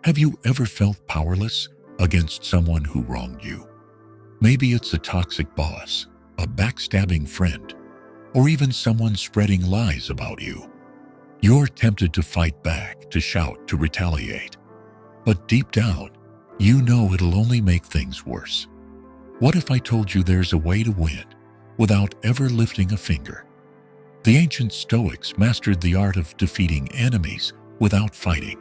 Have you ever felt powerless against someone who wronged you? Maybe it's a toxic boss, a backstabbing friend, or even someone spreading lies about you. You're tempted to fight back, to shout, to retaliate. But deep down, you know it'll only make things worse. What if I told you there's a way to win without ever lifting a finger? The ancient Stoics mastered the art of defeating enemies without fighting,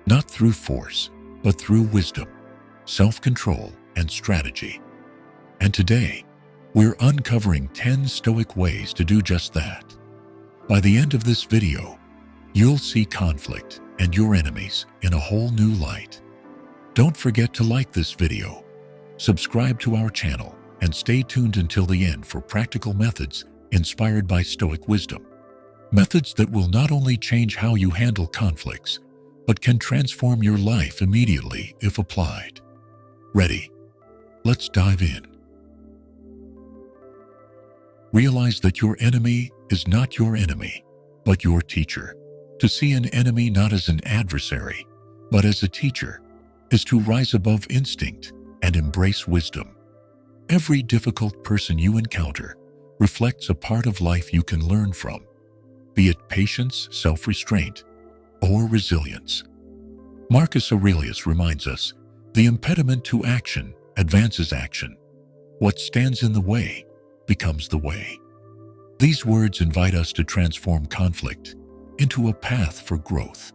not through force, but through wisdom, self-control, and strategy. And today, we're uncovering 10 Stoic ways to do just that. By the end of this video, you'll see conflict and your enemies in a whole new light. Don't forget to like this video, subscribe to our channel, and stay tuned until the end for practical methods inspired by Stoic wisdom. Methods that will not only change how you handle conflicts, but can transform your life immediately if applied. Ready? Let's dive in. Realize that your enemy is not your enemy, but your teacher. To see an enemy not as an adversary, but as a teacher, is to rise above instinct and embrace wisdom. Every difficult person you encounter reflects a part of life you can learn from, be it patience, self-restraint, or resilience. Marcus Aurelius reminds us, the impediment to action advances action. What stands in the way becomes the way. These words invite us to transform conflict into a path for growth.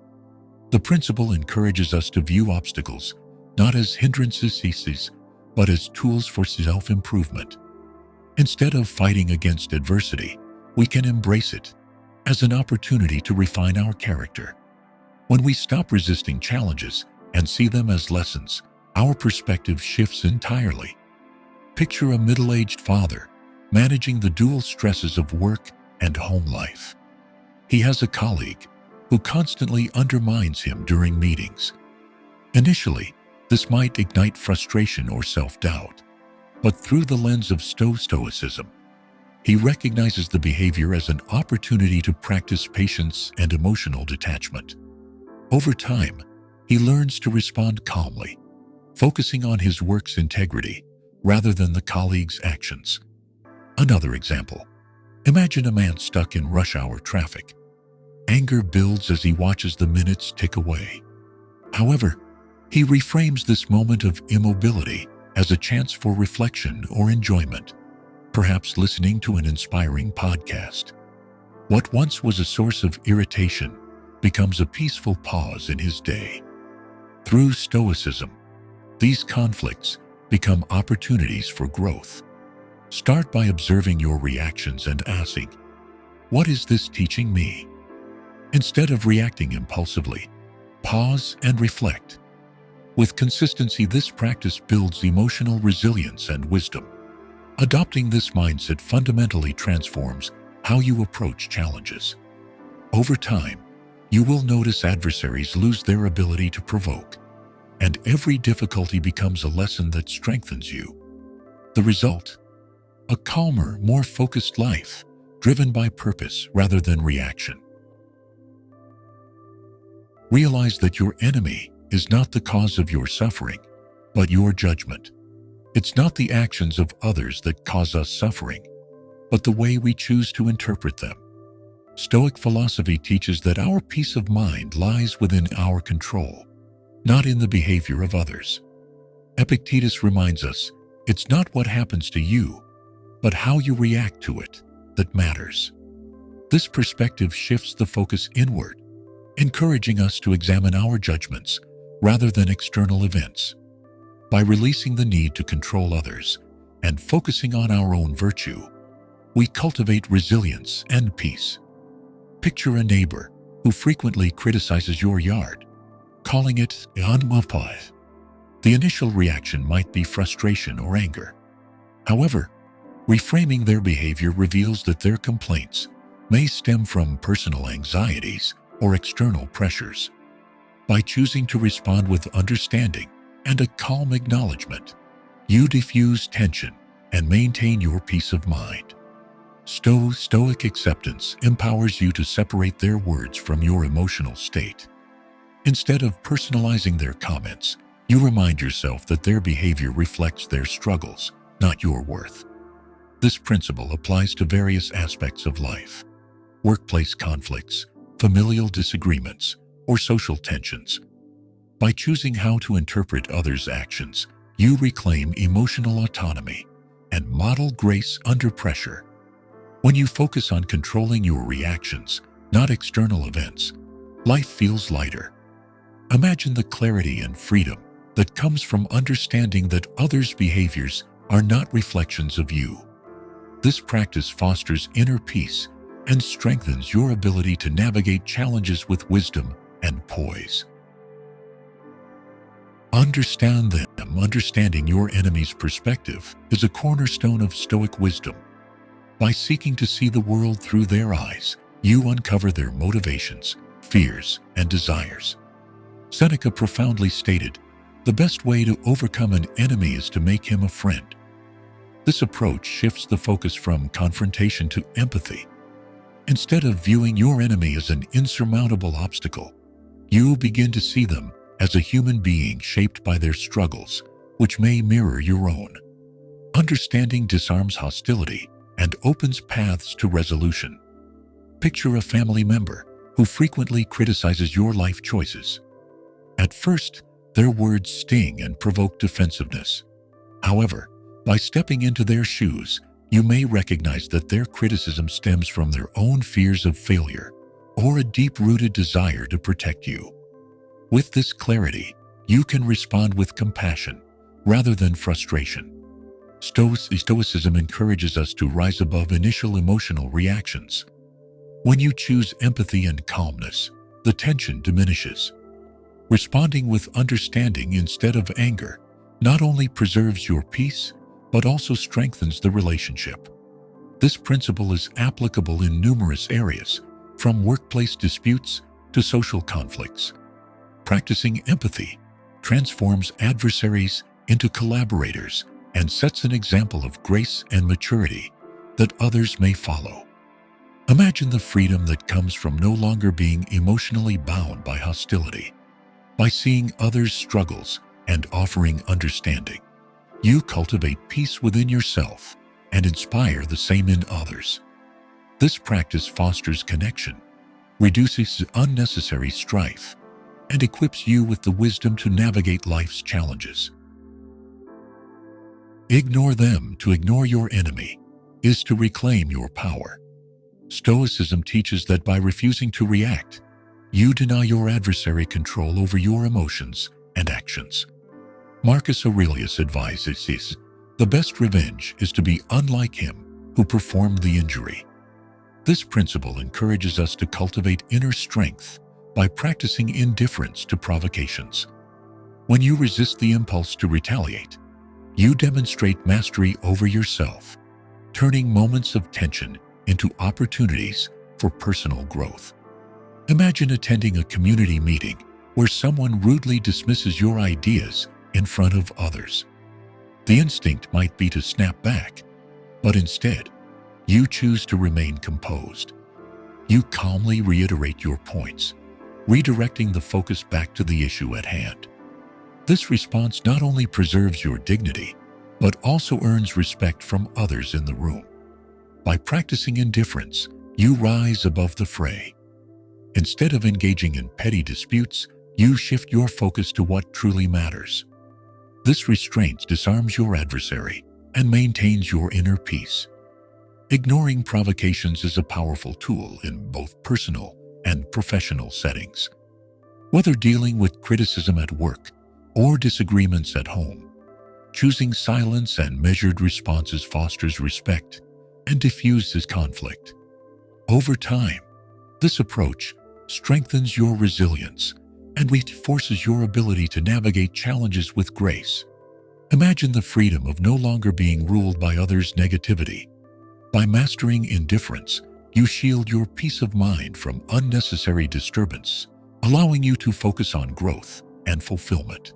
The principle encourages us to view obstacles not as hindrances, but as tools for self-improvement. Instead of fighting against adversity, we can embrace it as an opportunity to refine our character. When we stop resisting challenges and see them as lessons, our perspective shifts entirely. Picture a middle-aged father managing the dual stresses of work and home life. He has a colleague who constantly undermines him during meetings. Initially, this might ignite frustration or self-doubt, but through the lens of Stoicism, he recognizes the behavior as an opportunity to practice patience and emotional detachment. Over time, he learns to respond calmly, focusing on his work's integrity rather than the colleague's actions. Another example. Imagine a man stuck in rush hour traffic. Anger builds as he watches the minutes tick away. However, he reframes this moment of immobility as a chance for reflection or enjoyment, perhaps listening to an inspiring podcast. What once was a source of irritation becomes a peaceful pause in his day. Through Stoicism, these conflicts become opportunities for growth. Start by observing your reactions and asking, "What is this teaching me?" Instead of reacting impulsively, pause and reflect. With consistency, this practice builds emotional resilience and wisdom. Adopting this mindset fundamentally transforms how you approach challenges. Over time, you will notice adversaries lose their ability to provoke, and every difficulty becomes a lesson that strengthens you. The result? A calmer, more focused life, driven by purpose rather than reaction. Realize that your enemy is not the cause of your suffering, but your judgment. It's not the actions of others that cause us suffering, but the way we choose to interpret them. Stoic philosophy teaches that our peace of mind lies within our control, not in the behavior of others. Epictetus reminds us, it's not what happens to you, but how you react to it that matters. This perspective shifts the focus inward, encouraging us to examine our judgments rather than external events. By releasing the need to control others and focusing on our own virtue, we cultivate resilience and peace. Picture a neighbor who frequently criticizes your yard, calling it unshakable. The initial reaction might be frustration or anger. However, reframing their behavior reveals that their complaints may stem from personal anxieties or external pressures. By choosing to respond with understanding and a calm acknowledgement, you diffuse tension and maintain your peace of mind. Stoic acceptance empowers you to separate their words from your emotional state. Instead of personalizing their comments, you remind yourself that their behavior reflects their struggles, not your worth. This principle applies to various aspects of life: workplace conflicts, familial disagreements, or social tensions. By choosing how to interpret others' actions, you reclaim emotional autonomy and model grace under pressure. When you focus on controlling your reactions, not external events, life feels lighter. Imagine the clarity and freedom that comes from understanding that others' behaviors are not reflections of you. This practice fosters inner peace and strengthens your ability to navigate challenges with wisdom and poise. Understand them. Understanding your enemy's perspective is a cornerstone of Stoic wisdom. By seeking to see the world through their eyes, you uncover their motivations, fears, and desires. Seneca profoundly stated, "The best way to overcome an enemy is to make him a friend." This approach shifts the focus from confrontation to empathy. Instead of viewing your enemy as an insurmountable obstacle, you begin to see them as a human being shaped by their struggles, which may mirror your own. Understanding disarms hostility and opens paths to resolution. Picture a family member who frequently criticizes your life choices. At first, their words sting and provoke defensiveness. However, by stepping into their shoes, you may recognize that their criticism stems from their own fears of failure or a deep-rooted desire to protect you. With this clarity, you can respond with compassion rather than frustration. Stoicism encourages us to rise above initial emotional reactions. When you choose empathy and calmness, the tension diminishes. Responding with understanding instead of anger not only preserves your peace, but also strengthens the relationship. This principle is applicable in numerous areas, from workplace disputes to social conflicts. Practicing empathy transforms adversaries into collaborators and sets an example of grace and maturity that others may follow. Imagine the freedom that comes from no longer being emotionally bound by hostility. By seeing others' struggles and offering understanding, you cultivate peace within yourself and inspire the same in others. This practice fosters connection, reduces unnecessary strife, and equips you with the wisdom to navigate life's challenges. Ignore them. To ignore your enemy is to reclaim your power. Stoicism teaches that by refusing to react, you deny your adversary control over your emotions and actions. Marcus Aurelius advises this: "The best revenge is to be unlike him who performed the injury." This principle encourages us to cultivate inner strength by practicing indifference to provocations. When you resist the impulse to retaliate, you demonstrate mastery over yourself, turning moments of tension into opportunities for personal growth. Imagine attending a community meeting where someone rudely dismisses your ideas in front of others. The instinct might be to snap back, but instead, you choose to remain composed. You calmly reiterate your points, redirecting the focus back to the issue at hand. This response not only preserves your dignity, but also earns respect from others in the room. By practicing indifference, you rise above the fray. Instead of engaging in petty disputes, you shift your focus to what truly matters. This restraint disarms your adversary and maintains your inner peace. Ignoring provocations is a powerful tool in both personal and professional settings. Whether dealing with criticism at work or disagreements at home, choosing silence and measured responses fosters respect and diffuses conflict. Over time, this approach strengthens your resilience and reinforces your ability to navigate challenges with grace. Imagine the freedom of no longer being ruled by others' negativity. By mastering indifference, you shield your peace of mind from unnecessary disturbance, allowing you to focus on growth and fulfillment.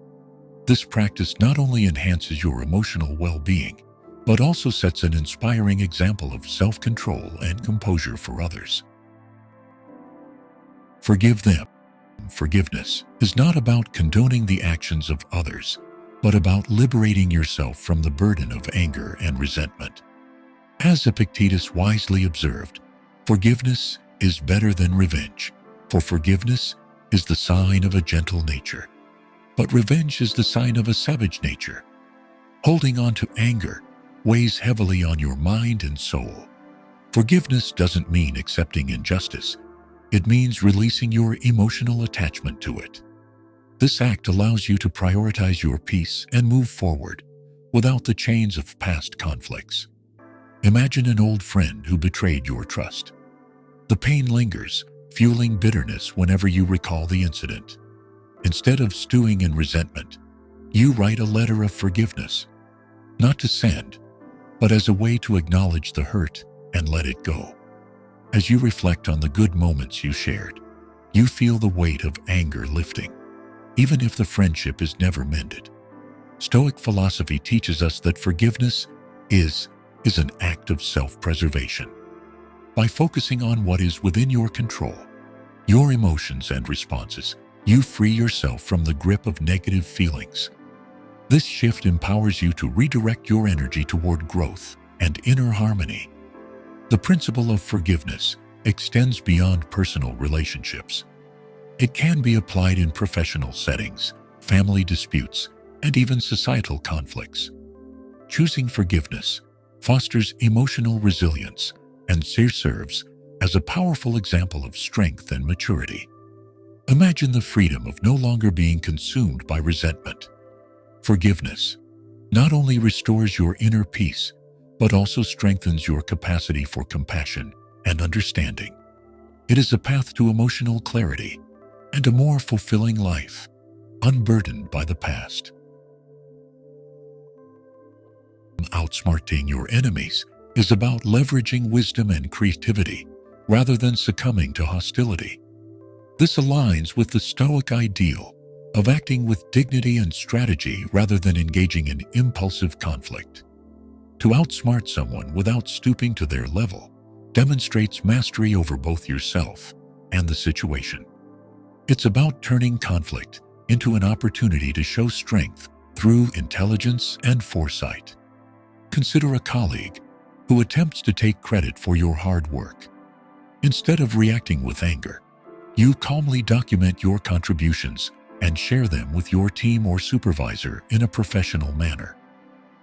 This practice not only enhances your emotional well-being, but also sets an inspiring example of self-control and composure for others. Forgive them. Forgiveness is not about condoning the actions of others, but about liberating yourself from the burden of anger and resentment. As Epictetus wisely observed, forgiveness is better than revenge, for forgiveness is the sign of a gentle nature, but revenge is the sign of a savage nature. Holding on to anger weighs heavily on your mind and soul. Forgiveness doesn't mean accepting injustice. It means releasing your emotional attachment to it. This act allows you to prioritize your peace and move forward without the chains of past conflicts. Imagine an old friend who betrayed your trust. The pain lingers, fueling bitterness whenever you recall the incident. Instead of stewing in resentment, you write a letter of forgiveness, not to send, but as a way to acknowledge the hurt and let it go. As you reflect on the good moments you shared, you feel the weight of anger lifting, even if the friendship is never mended. Stoic philosophy teaches us that forgiveness is an act of self-preservation. By focusing on what is within your control, your emotions and responses, you free yourself from the grip of negative feelings. This shift empowers you to redirect your energy toward growth and inner harmony. The principle of forgiveness extends beyond personal relationships. It can be applied in professional settings, family disputes, and even societal conflicts. Choosing forgiveness fosters emotional resilience and serves as a powerful example of strength and maturity. Imagine the freedom of no longer being consumed by resentment. Forgiveness not only restores your inner peace, but also strengthens your capacity for compassion and understanding. It is a path to emotional clarity and a more fulfilling life, unburdened by the past. Outsmarting your enemies is about leveraging wisdom and creativity rather than succumbing to hostility. This aligns with the Stoic ideal of acting with dignity and strategy rather than engaging in impulsive conflict. To outsmart someone without stooping to their level demonstrates mastery over both yourself and the situation. It's about turning conflict into an opportunity to show strength through intelligence and foresight. Consider a colleague who attempts to take credit for your hard work. Instead of reacting with anger, you calmly document your contributions and share them with your team or supervisor in a professional manner.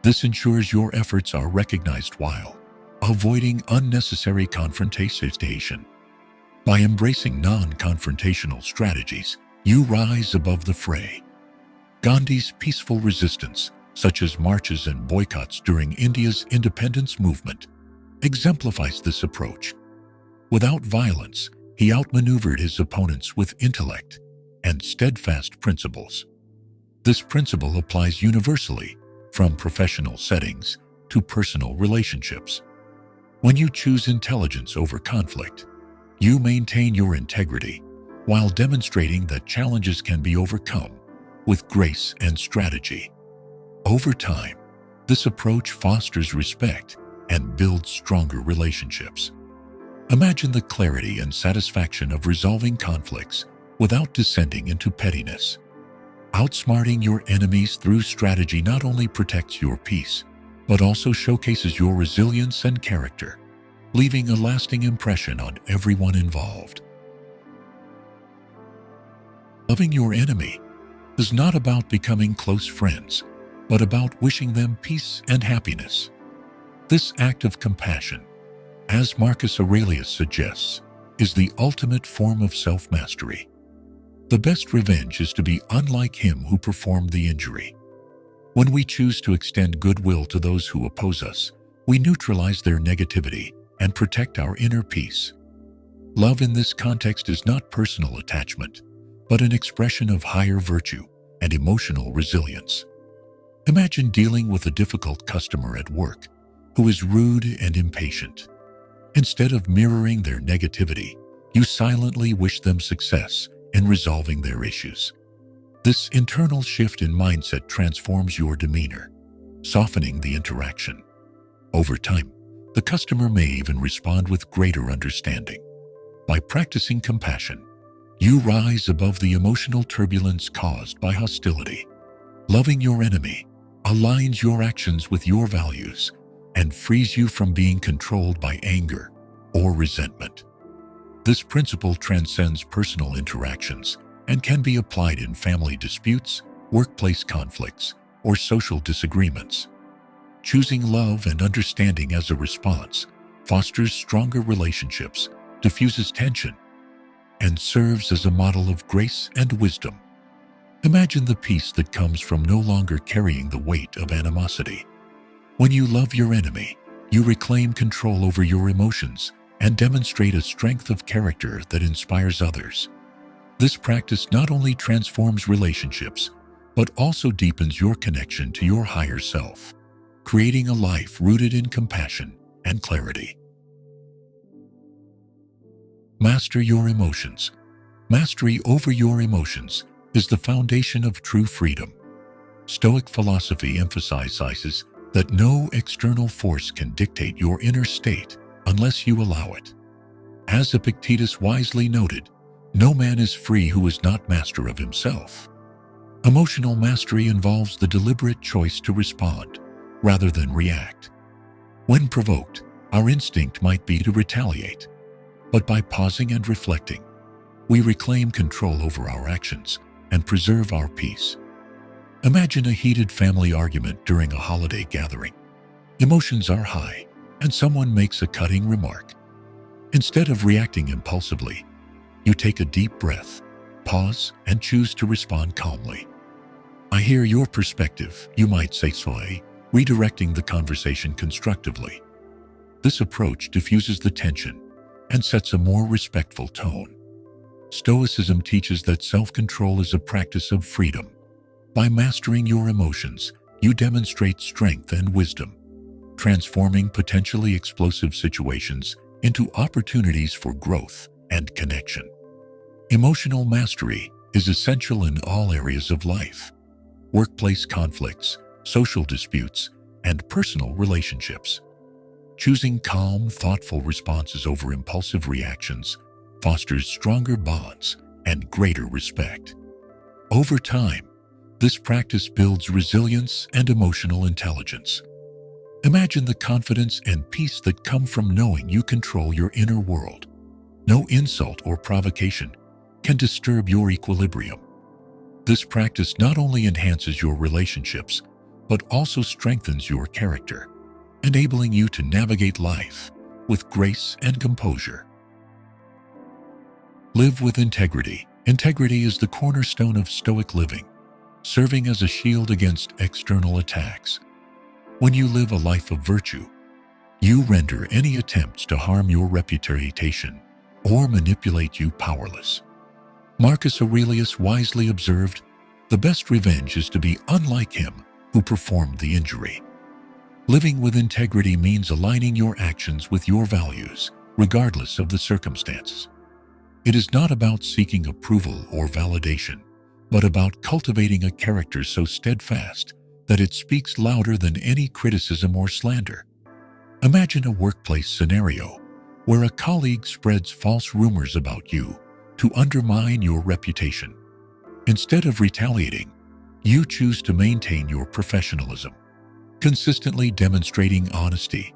This ensures your efforts are recognized while avoiding unnecessary confrontation. By embracing non-confrontational strategies, you rise above the fray. Gandhi's peaceful resistance, such as marches and boycotts during India's independence movement, exemplifies this approach. Without violence, he outmaneuvered his opponents with intellect and steadfast principles. This principle applies universally, from professional settings to personal relationships. When you choose intelligence over conflict, you maintain your integrity while demonstrating that challenges can be overcome with grace and strategy. Over time, this approach fosters respect and builds stronger relationships. Imagine the clarity and satisfaction of resolving conflicts without descending into pettiness. Outsmarting your enemies through strategy not only protects your peace, but also showcases your resilience and character, leaving a lasting impression on everyone involved. Loving your enemy is not about becoming close friends, but about wishing them peace and happiness. This act of compassion, as Marcus Aurelius suggests, is the ultimate form of self-mastery. The best revenge is to be unlike him who performed the injury. When we choose to extend goodwill to those who oppose us, we neutralize their negativity and protect our inner peace. Love in this context is not personal attachment, but an expression of higher virtue and emotional resilience. Imagine dealing with a difficult customer at work who is rude and impatient. Instead of mirroring their negativity, you silently wish them success in resolving their issues. This internal shift in mindset transforms your demeanor, softening the interaction. Over time, the customer may even respond with greater understanding. By practicing compassion, You rise above the emotional turbulence caused by hostility. Loving your enemy aligns your actions with your values and frees you from being controlled by anger or resentment. This principle transcends personal interactions and can be applied in family disputes, workplace conflicts, or social disagreements. Choosing love and understanding as a response fosters stronger relationships, diffuses tension, and serves as a model of grace and wisdom. Imagine the peace that comes from no longer carrying the weight of animosity. When you love your enemy, you reclaim control over your emotions and demonstrate a strength of character that inspires others. This practice not only transforms relationships, but also deepens your connection to your higher self, creating a life rooted in compassion and clarity. Master your emotions. Mastery over your emotions is the foundation of true freedom. Stoic philosophy emphasizes that no external force can dictate your inner state unless you allow it. As Epictetus wisely noted, no man is free who is not master of himself. Emotional mastery involves the deliberate choice to respond rather than react. When provoked, our instinct might be to retaliate, but by pausing and reflecting, we reclaim control over our actions and preserve our peace. Imagine a heated family argument during a holiday gathering. Emotions are high, and someone makes a cutting remark. Instead of reacting impulsively, you take a deep breath, pause, and choose to respond calmly. "I hear your perspective," you might say, redirecting the conversation constructively. This approach diffuses the tension and sets a more respectful tone. Stoicism teaches that self-control is a practice of freedom. By mastering your emotions, you demonstrate strength and wisdom, transforming potentially explosive situations into opportunities for growth and connection. Emotional mastery is essential in all areas of life: workplace conflicts, social disputes, and personal relationships. Choosing calm, thoughtful responses over impulsive reactions fosters stronger bonds and greater respect. Over time, this practice builds resilience and emotional intelligence. Imagine the confidence and peace that come from knowing you control your inner world. No insult or provocation can disturb your equilibrium. This practice not only enhances your relationships, but also strengthens your character, enabling you to navigate life with grace and composure. Live with integrity. Integrity is the cornerstone of Stoic living, serving as a shield against external attacks. When you live a life of virtue, you render any attempts to harm your reputation or manipulate you powerless. Marcus Aurelius wisely observed, "The best revenge is to be unlike him who performed the injury." Living with integrity means aligning your actions with your values, regardless of the circumstances. It is not about seeking approval or validation, but about cultivating a character so steadfast that it speaks louder than any criticism or slander. Imagine a workplace scenario where a colleague spreads false rumors about you to undermine your reputation. Instead of retaliating, you choose to maintain your professionalism, consistently demonstrating honesty,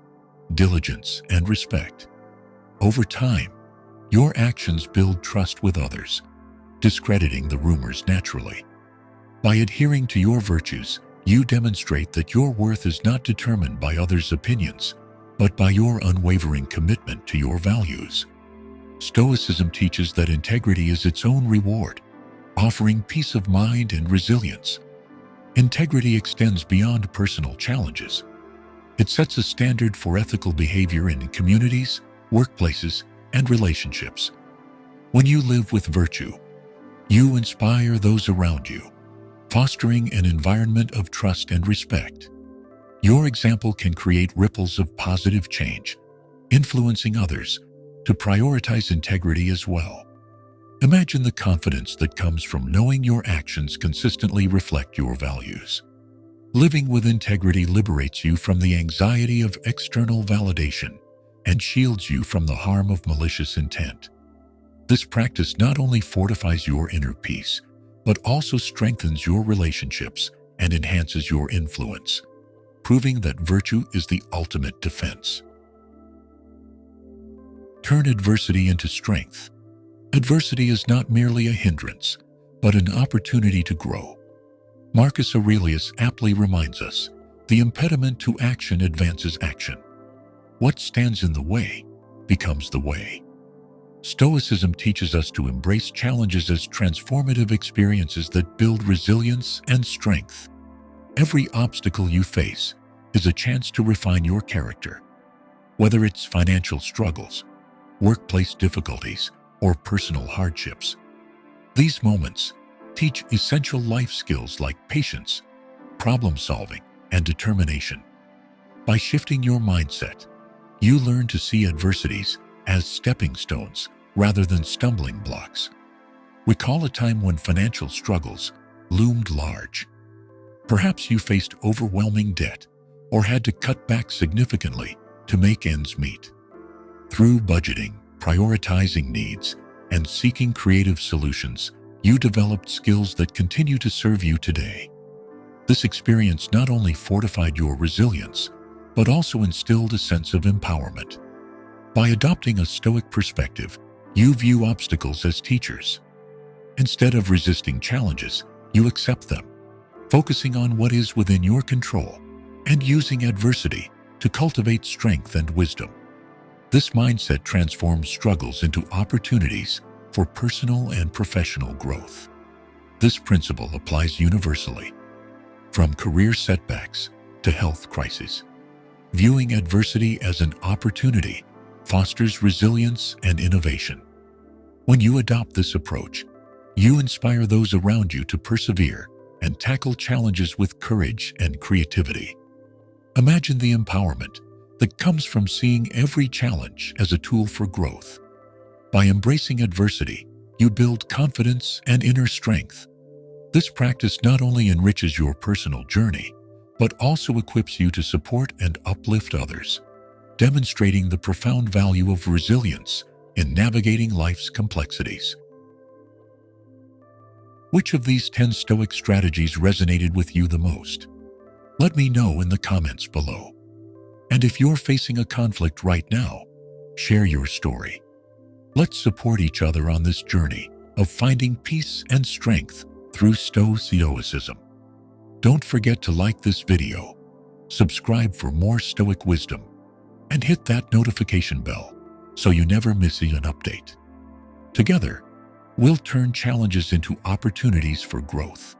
diligence, and respect. Over time, your actions build trust with others, discrediting the rumors naturally. By adhering to your virtues, you demonstrate that your worth is not determined by others' opinions, but by your unwavering commitment to your values. Stoicism teaches that integrity is its own reward, offering peace of mind and resilience. Integrity extends beyond personal challenges. It sets a standard for ethical behavior in communities, workplaces, and relationships. When you live with virtue, you inspire those around you, fostering an environment of trust and respect. Your example can create ripples of positive change, influencing others to prioritize integrity as well. Imagine the confidence that comes from knowing your actions consistently reflect your values. Living with integrity liberates you from the anxiety of external validation and shields you from the harm of malicious intent. This practice not only fortifies your inner peace, but also strengthens your relationships and enhances your influence, proving that virtue is the ultimate defense. Turn adversity into strength. Adversity is not merely a hindrance, but an opportunity to grow. Marcus Aurelius aptly reminds us, the impediment to action advances action. What stands in the way becomes the way. Stoicism teaches us to embrace challenges as transformative experiences that build resilience and strength. Every obstacle you face is a chance to refine your character. Whether it's financial struggles, workplace difficulties, or personal hardships, these moments teach essential life skills like patience, problem-solving, and determination. By shifting your mindset, you learn to see adversities as stepping stones rather than stumbling blocks. Recall a time when financial struggles loomed large. Perhaps you faced overwhelming debt or had to cut back significantly to make ends meet. Through budgeting, prioritizing needs, and seeking creative solutions, you developed skills that continue to serve you today. This experience not only fortified your resilience, but also instilled a sense of empowerment. By adopting a Stoic perspective, you view obstacles as teachers. Instead of resisting challenges, you accept them, focusing on what is within your control and using adversity to cultivate strength and wisdom. This mindset transforms struggles into opportunities for personal and professional growth. This principle applies universally, from career setbacks to health crises. Viewing adversity as an opportunity fosters resilience and innovation. When you adopt this approach, you inspire those around you to persevere and tackle challenges with courage and creativity. Imagine the empowerment that comes from seeing every challenge as a tool for growth. By embracing adversity, you build confidence and inner strength. This practice not only enriches your personal journey, but also equips you to support and uplift others, demonstrating the profound value of resilience in navigating life's complexities. Which of these 10 Stoic strategies resonated with you the most? Let me know in the comments below. And if you're facing a conflict right now, share your story. Let's support each other on this journey of finding peace and strength through Stoicism. Don't forget to like this video, subscribe for more Stoic wisdom, and hit that notification bell so you never miss an update. Together, we'll turn challenges into opportunities for growth.